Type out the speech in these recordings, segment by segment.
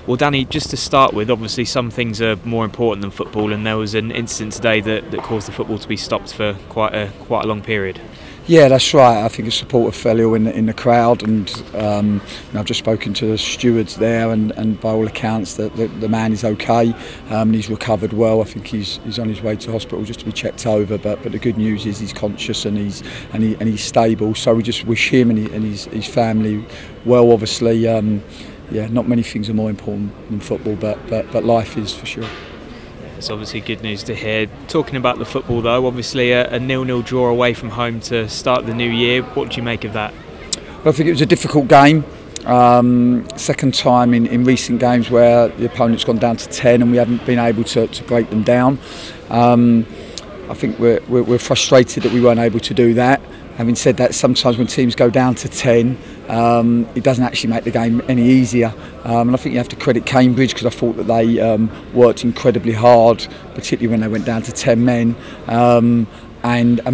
Well, Danny, just to start with, obviously some things are more important than football, and there was an incident today that caused the football to be stopped for quite a long period. Yeah, that's right. I think a supporter fell ill in the crowd, and I've just spoken to the stewards there, and by all accounts, the man is okay. He's recovered well. I think he's on his way to hospital just to be checked over. But the good news is he's conscious and he's stable. So we just wish him and his family well. Obviously, yeah, not many things are more important than football, but life is for sure. It's obviously good news to hear. Talking about the football though, obviously a 0-0 draw away from home to start the new year. What do you make of that? Well, I think it was a difficult game. Second time in recent games where the opponent's gone down to 10 and we haven't been able to break them down. I think we're frustrated that we weren't able to do that. Having said that, sometimes when teams go down to 10, it doesn't actually make the game any easier. And I think you have to credit Cambridge, because I thought that they worked incredibly hard, particularly when they went down to 10 men, and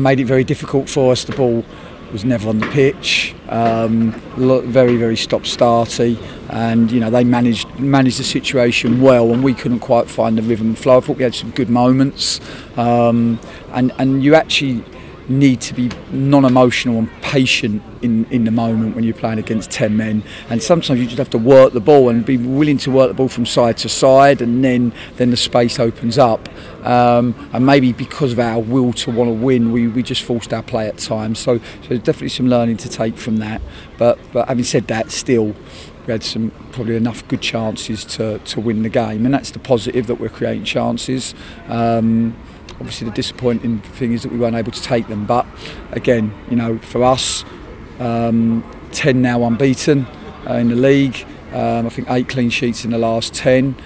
made it very difficult for us. The ball was never on the pitch, very, very stop-starty, and they managed the situation well, and we couldn't quite find the rhythm and flow. I thought we had some good moments, and you actually need to be non-emotional and patient in the moment when you're playing against 10 men, and sometimes you just have to work the ball and be willing to work the ball from side to side, and then the space opens up, and maybe because of our will to want to win, we just forced our play at times, so there's definitely some learning to take from that, but having said that, still we had some probably enough good chances to win the game, and that's the positive, that we're creating chances. Obviously the disappointing thing is that we weren't able to take them, but again, for us, 10 now unbeaten in the league. I think 8 clean sheets in the last 10,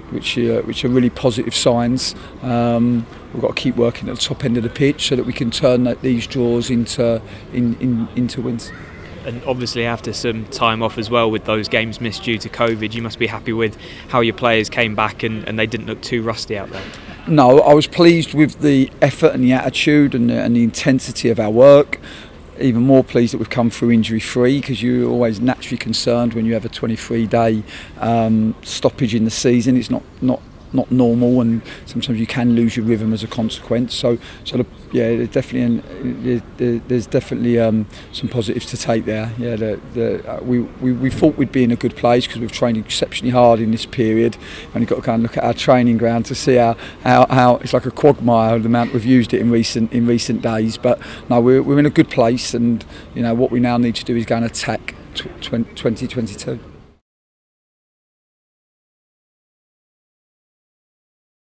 which are really positive signs. We've got to keep working at the top end of the pitch so that we can turn these draws into wins. And obviously after some time off as well with those games missed due to COVID, you must be happy with how your players came back and they didn't look too rusty out there. No, I was pleased with the effort and the attitude and the intensity of our work. Even more pleased that we've come through injury free, because you're always naturally concerned when you have a 23-day stoppage in the season. It's not normal, and sometimes you can lose your rhythm as a consequence. So there's definitely some positives to take there. Yeah, we thought we'd be in a good place because we've trained exceptionally hard in this period, and you've got to go and look at our training ground to see how it's like a quagmire, the amount we've used it in recent days. But no, we're in a good place, and what we now need to do is go and attack 2022.